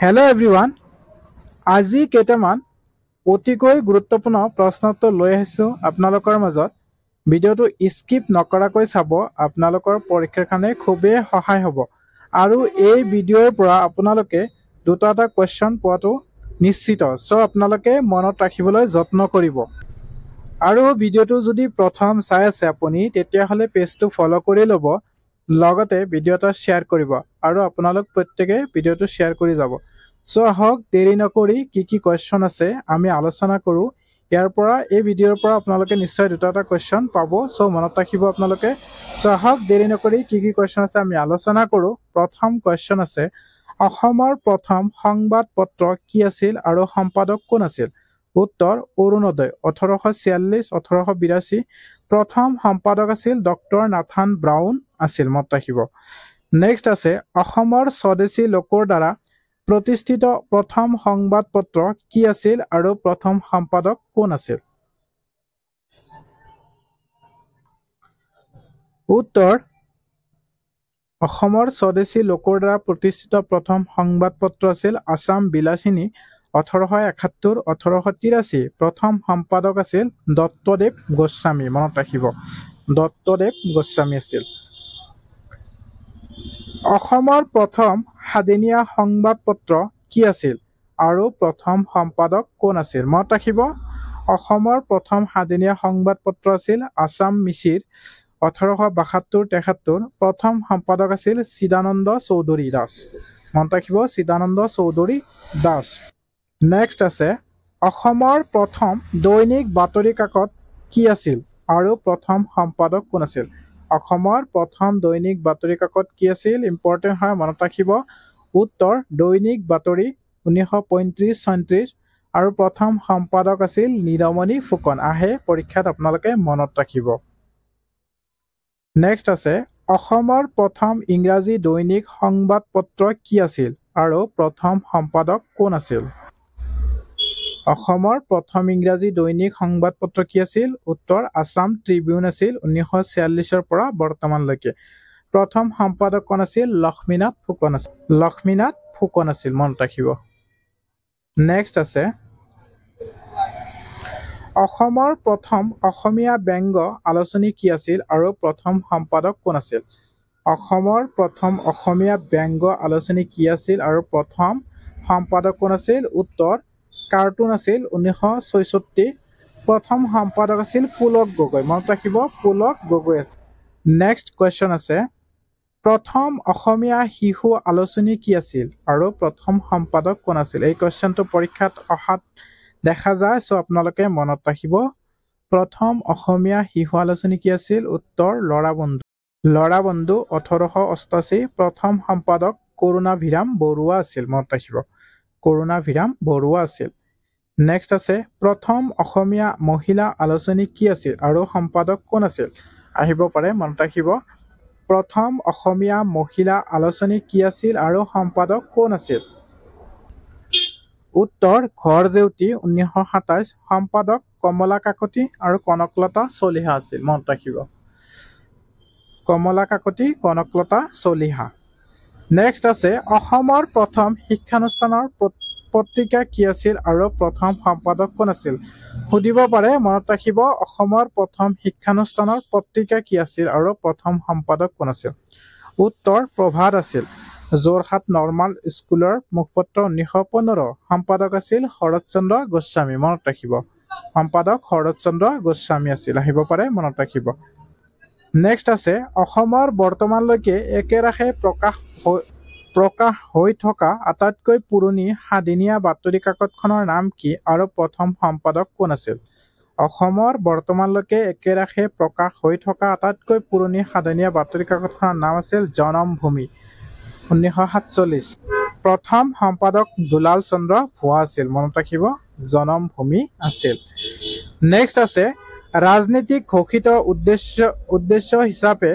hello' everyone আজি কেইটামান অতিকৈ গুৰুত্বপূৰ্ণ প্ৰশ্নোত্তৰ লৈ আহিছোঁ আপোনালোকৰ মাজত ভিডিঅ'টো স্কিপ নকৰাকৈ চাব আপোনালোকৰ পৰীক্ষাৰ কাৰণে খুবেই সহায় হ'ব আৰু এই ভিডিঅ'ৰ পৰা আপোনালোকে দুটা কুৱেশ্যন পোৱাটো নিশ্চিত চ' আপোনালোকে মনত ৰাখিবলৈ যত্ন কৰিব আৰু ভিডিঅ'টো যদি প্ৰথম চাই আছে আপুনি তেতিয়াহ'লে পেজটো ফ'ল' কৰি ল'ব লগতে ভিডিঅ' এটা শ্বেয়াৰ কৰিব আৰু আপোনালোক প্ৰত্যেকে ভিডিঅ'টো শ্বেয়াৰ কৰি যাব চ' আহক দেৰি নকৰি কি কুৱেশ্যন আছে আমি আলোচনা কৰোঁ ইয়াৰ পৰা এই ভিডিঅ'ৰ পৰা আপোনালোকে নিশ্চয় দুটা কুৱেশ্যন পাব চ' মনত ৰাখিব আপোনালোকে চ' আহক দেৰি নকৰি কি কুৱেশ্যন আছে আমি আলোচনা কৰোঁ প্ৰথম কুৱেশ্যন আছে অসমৰ প্ৰথম সংবাদ পত্ৰ কি আছিল আৰু সম্পাদক কোন আছিল উত্তৰ অৰুণোদয় 1846-1882 প্ৰথম সম্পাদক আছিল ডক্টৰ নাথান ব্ৰাউন আছিল মনত ৰাখিব নেক্সট আছে অসমৰ স্বদেশী লোকৰ দ্বাৰা প্ৰতিষ্ঠিত প্ৰথম সংবাদ পত্ৰ কি আছিল আৰু প্ৰথম সম্পাদক কোন আছিল উত্তৰ অসমৰ স্বদেশী লোকৰ দ্বাৰা প্ৰতিষ্ঠিত প্ৰথম সংবাদ পত্ৰ আছিল আসাম বিলাসিনী 1871-1883 প্ৰথম সম্পাদক আছিল দত্তদেৱ গোস্বামী মনত ৰাখিব দত্তদেৱ গোস্বামী আছিল অসমৰ প্ৰথম সাদিনীয়া সংবাদ পত্ৰ কি আছিল আৰু প্ৰথম সম্পাদক কোন আছিল মনত ৰাখিব অসমৰ প্ৰথম সাদিনীয়া সংবাদ পত্ৰ আছিল আসাম মিছিৰ 1872-73 প্ৰথম সম্পাদক আছিল চিদানন্দ চৌধুৰী দাস মনত ৰাখিব চিদানন্দ চৌধুৰী দাস নেক্সট আছে অসমৰ প্ৰথম দৈনিক বাতৰি কাকত কি আছিল আৰু প্ৰথম সম্পাদক কোন আছিল অসমৰ প্ৰথম দৈনিক বাতৰি কাকত কি আছিল ইম্পৰ্টেণ্ট হয় মনত ৰাখিব উত্তৰ দৈনিক বাতৰি 1935-36 আৰু প্ৰথম সম্পাদক আছিল নীলমণি ফুকন আহে পৰীক্ষাত আপোনালোকে মনত ৰাখিব নেক্সট আছে অসমৰ প্ৰথম ইংৰাজী দৈনিক সংবাদ পত্ৰ কি আছিল আৰু প্ৰথম সম্পাদক কোন আছিল অসমৰ প্ৰথম ইংৰাজী দৈনিক সংবাদ পত্ৰ কি আছিল উত্তৰ আসাম ট্ৰিবিউন আছিল 1946 পৰা বৰ্তমানলৈকে প্ৰথম সম্পাদক কোন আছিল লক্ষ্মীনাথ ফুকন আছিল মনত ৰাখিব নেক্সট আছে অসমৰ প্ৰথম অসমীয়া ব্যংগ আলোচনী কি আছিল আৰু প্ৰথম সম্পাদক কোন আছিল অসমৰ প্ৰথম অসমীয়া ব্যংগ আলোচনী কি আছিল আৰু প্ৰথম সম্পাদক কোন আছিল উত্তৰ কাৰ্টুন আছিল 1966 প্ৰথম সম্পাদক আছিল পুলক গগৈ মনত ৰাখিব পুলক গগৈ আছিল নেক্সট কুৱেশ্যন আছে প্ৰথম অসমীয়া শিশু আলোচনী কি আছিল আৰু প্ৰথম সম্পাদক কোন আছিল এই কুৱেশ্যনটো পৰীক্ষাত অহাত দেখা যায় চ' আপোনালোকে মনত ৰাখিব প্ৰথম অসমীয়া শিশু আলোচনী কি আছিল উত্তৰ লৰা বন্ধু 1888 প্ৰথম সম্পাদক কৰুণাভিৰাম বৰুৱা আছিল মনত ৰাখিব কৰুণাভিৰাম বৰুৱা আছিল নেক্সট আছে প্ৰথম অসমীয়া মহিলা আলোচনী কি আছিল আৰু সম্পাদক কোন আছিল আহিব পাৰে মনত ৰাখিব প্ৰথম অসমীয়া মহিলা আলোচনী কি আছিল আৰু সম্পাদক কোন আছিল উত্তৰ ঘৰ জেউতি 1927 সম্পাদক কমলা কাকতি আৰু কনকলতা চলিহা আছিল মনত ৰাখিব কমলা কাকতি কনকলতা চলিহা নেক্সট আছে অসমৰ প্ৰথম শিক্ষানুষ্ঠানৰ পত্ৰিকা কি আছিল আৰু প্ৰথম সম্পাদক কোন আছিল সুধিব পাৰে মনত ৰাখিব অসমৰ প্ৰথম শিক্ষানুষ্ঠানৰ পত্ৰিকা কি আছিল আৰু প্ৰথম সম্পাদক কোন আছিল উত্তৰ প্ৰভাত আছিল যোৰহাট নৰ্মাল স্কুলৰ মুখপত্ৰ 1915 সম্পাদক আছিল শৰৎচন্দ্ৰ গোস্বামী মনত ৰাখিব সম্পাদক শৰৎচন্দ্ৰ গোস্বামী আছিল আহিব পাৰে মনত ৰাখিব নেক্সট আছে অসমৰ বৰ্তমানলৈকে একেৰাহে প্ৰকাশ হৈ থকা আটাইতকৈ পুৰণি সাদিনীয়া বাতৰি কাকতখনৰ নাম কি আৰু প্ৰথম সম্পাদক কোন আছিল অসমৰ বৰ্তমানলৈকে একেৰাহে প্ৰকাশ হৈ থকা আটাইতকৈ পুৰণি সাদিনীয়া বাতৰি কাকতখনৰ নাম আছিল জনমভূমি 1947 প্ৰথম সম্পাদক দুলাল চন্দ্ৰ ভুৱা আছিল মনত ৰাখিব জনমভূমি আছিল নেক্সট আছে ৰাজনীতিক ঘোষিত উদ্দেশ্য হিচাপে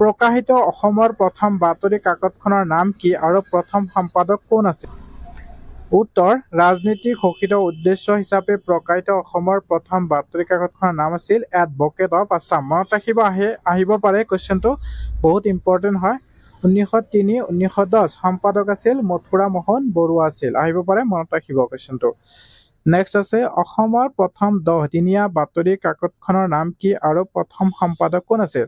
প্ৰকাশিত অসমৰ প্ৰথম বাতৰি কাকতখনৰ নাম কি আৰু প্ৰথম সম্পাদক কোন আছিল উত্তৰ ৰাজনীতিক ঘোষিত উদ্দেশ্য হিচাপে প্ৰকাশিত অসমৰ প্ৰথম বাতৰি কাকতখনৰ নাম আছিল এডভোকেট অফ আছাম মনত ৰাখিব আহিব পাৰে কুৱেশ্যনটো বহুত ইম্পৰ্টেণ্ট হয় 1903 1910 সম্পাদক আছিল মথুৰা মোহন বৰুৱা আছিল আহিব পাৰে মনত ৰাখিব কোৱেশ্চনটো নেক্সট আছে অসমৰ প্ৰথম 10 দিনীয়া বাতৰি কাকতখনৰ নাম কি আৰু প্ৰথম সম্পাদক কোন আছিল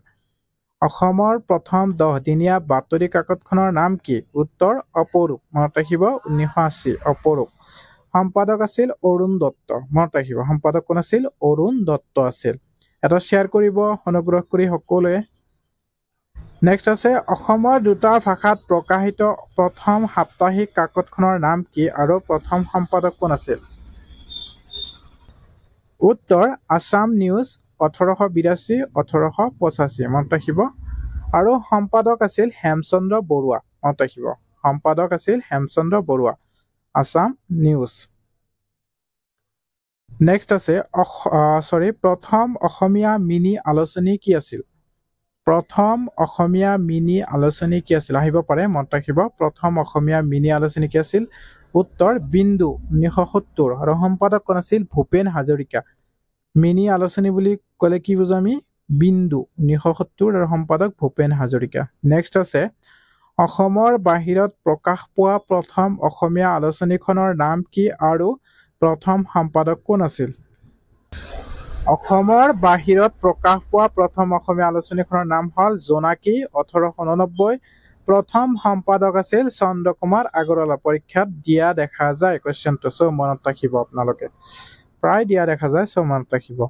অসমৰ প্ৰথম 10 দিনীয়া বাতৰি কাকতখনৰ নাম কি উত্তৰ অপৰূপ মনত ৰাখিব 1980 অপৰূপ সম্পাদক আছিল অৰুণ দত্ত মনত ৰাখিব সম্পাদক কোন আছিল অৰুণ দত্ত আছিল এটা শেয়াৰ কৰিব অনুগ্ৰহ কৰি সকলোৱে নেক্সট আছে অসমৰ দুটা ভাষাত প্ৰকাশিত প্ৰথম সাপ্তাহিক কাকতখনৰ নাম কি আৰু প্ৰথম সম্পাদক কোন আছিল উত্তৰ আসাম নিউজ 1882 1885 মনত ৰাখিব আৰু সম্পাদক আছিল হেমচন্দ্ৰ বৰুৱা মনত ৰাখিব সম্পাদক আছিল হেমচন্দ্ৰ বৰুৱা আসাম নিউজ নেক্সট আছে প্ৰথম অসমীয়া মিনি আলোচনী কি আছিল প্ৰথম অসমীয়া মিনি আলোচনী কি আছিল আহিব পাৰে মনত ৰাখিব প্ৰথম অসমীয়া মিনি আলোচনী কি আছিল উত্তৰ বিন্দু 1970 আৰু সম্পাদক কোন আছিল ভূপেন হাজৰিকা মিনি আলোচনী বুলি ক'লে কি বুজো আমি বিন্দু 1970 আৰু সম্পাদক ভূপেন হাজৰিকা নেক্সট আছে অসমৰ বাহিৰত প্ৰকাশ পোৱা প্ৰথম অসমীয়া আলোচনীখনৰ নাম কি আৰু প্ৰথম সম্পাদক কোন আছিল অসমৰ বাহিৰত প্ৰকাশ পোৱা প্ৰথম অসমীয়া আলোচনীখনৰ নাম হ'ল জোনাকী 1889 প্ৰথম সম্পাদক আছিল চন্দ্ৰকুমাৰ আগৰৱালা পৰীক্ষাত দিয়া দেখা যায় কোৱেশ্চনটো সো মনত ৰাখিব আপোনালোকে প্ৰায় দিয়া দেখা যায় সো মনত ৰাখিব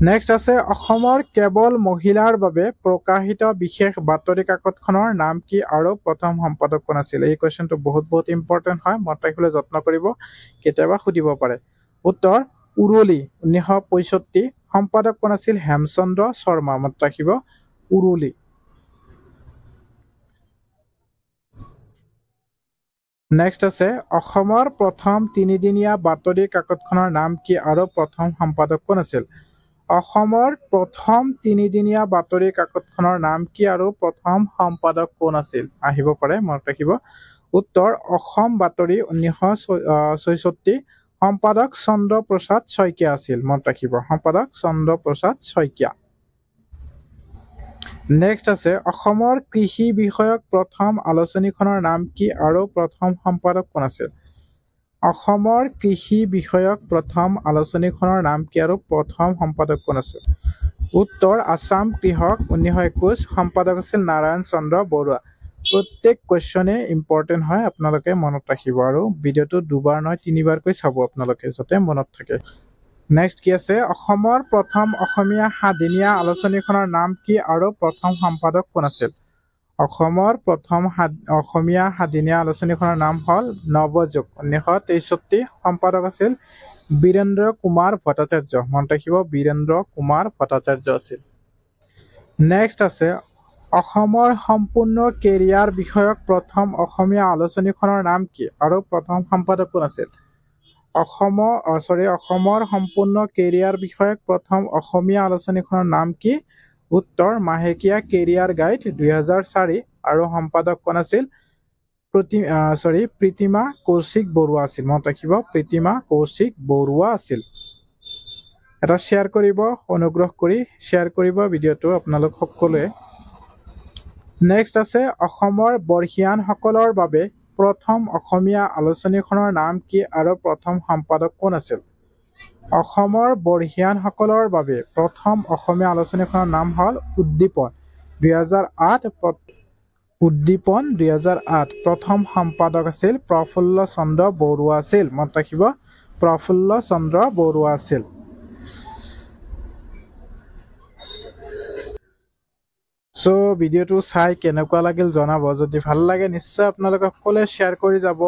নেক্সট আছে অসমৰ কেৱল মহিলাৰ বাবে প্ৰকাশিত বিশেষ বাতৰি কাকতখনৰ নাম কি আৰু প্ৰথম সম্পাদক কোন আছিল এই কোৱেশ্চনটো বহুত ইম্পৰ্টেন্ট হয় মনত ৰাখিবলৈ যত্ন কৰিব কেতিয়াবা সুধিব পাৰে উত্তৰ উৰুলি 1965 সম্পাদক কোন আছিল হেমচন্দ্ৰ শৰ্মা মনত ৰাখিব উৰুলি নেক্সট আছে অসমৰ প্ৰথম তিনিদিনীয়া বাতৰি কাকতখনৰ নাম কি আৰু প্ৰথম সম্পাদক কোন আছিল অসমৰ প্ৰথম তিনিদিনীয়া বাতৰি কাকতখনৰ নাম কি আৰু প্ৰথম সম্পাদক কোন আছিল আহিব পাৰে মনত ৰাখিব উত্তৰ অসম বাতৰি 1966 সম্পাদক চন্দ্ৰপ্ৰসাদ শইকীয়া আছিল মনত ৰাখিব সম্পাদক চন্দ্ৰপ্ৰসাদ শইকীয়া নেক্সট আছে অসমৰ কৃষি বিষয়ক প্ৰথম আলোচনীখনৰ নাম কি আৰু প্ৰথম সম্পাদক কোন আছিল অসমৰ কৃষি বিষয়ক প্ৰথম আলোচনীখনৰ নাম কি আৰু প্ৰথম সম্পাদক কোন আছিল উত্তৰ আসাম কৃষক 1921 সম্পাদক আছিল নাৰায়ণ চন্দ্ৰ বৰুৱা প্ৰত্যেক কোৱেশ্চনে ইম্পৰ্টেন্ট হয় আপোনালোকে মনত ৰাখিব আৰু ভিডিওটো দুবাৰ নহয় তিনিবাৰকৈ চাব আপোনালোকে যাতে মনত থাকে নেক্সট কি আছে অসমৰ প্ৰথম অসমীয়া সাতদিনীয়া আলোচনীখনৰ নাম কি আৰু প্ৰথম সম্পাদক কোন আছিল অসমৰ প্ৰথম অসমীয়া সাতদিনীয়া আলোচনীখনৰ নাম হ'ল নৱযুগ 1963 সম্পাদক আছিল বীৰেন্দ্ৰ কুমাৰ ভট্টাচাৰ্য মনত ৰাখিব বীৰেন্দ্ৰ কুমাৰ ভট্টাচাৰ্য আছিল নেক্সট আছে অসমৰ সম্পূৰ্ণ কেৰিয়াৰ বিষয়ক প্ৰথম অসমীয়া আলোচনীখনৰ নাম কি আৰু প্ৰথম সম্পাদক কোন আছিল অসমৰ সম্পূৰ্ণ কেৰিয়াৰ বিষয়ক প্ৰথম অসমীয়া আলোচনীখনৰ নাম কি উত্তৰ মাহেকীয়া কেৰিয়াৰ গাইড 2004 আৰু সম্পাদক কোন আছিল প্ৰীতিমা কৌশিক বৰুৱা আছিল মনত ৰাখিব প্ৰীতিমা কৌশিক বৰুৱা আছিল এটা শেয়াৰ কৰিব অনুগ্ৰহ কৰি শেয়াৰ কৰিব ভিডিওটো আপোনালোক সকলোৱে নেক্সট আছে অসমৰ বৰ্ষীয়ানসকলৰ বাবে প্ৰথম অসমীয়া আলোচনীখনৰ নাম কি আৰু প্ৰথম সম্পাদক কোন আছিল অসমৰ বৰ্ষীয়ানসকলৰ বাবে প্ৰথম অসমীয়া আলোচনীখনৰ নাম হ'ল উদ্দীপন 2008 প্ৰথম সম্পাদক আছিল প্ৰফুল্ল চন্দ্ৰ বৰুৱা আছিল মনত ৰাখিব প্ৰফুল্ল চন্দ্ৰ বৰুৱা আছিল সো ভিডিওটো চাই কেনেকুৱা লাগিল জনাব যদি ভাল লাগে নিশ্চয় আপোনালোকে সকলোৱে শ্বেয়াৰ কৰি যাব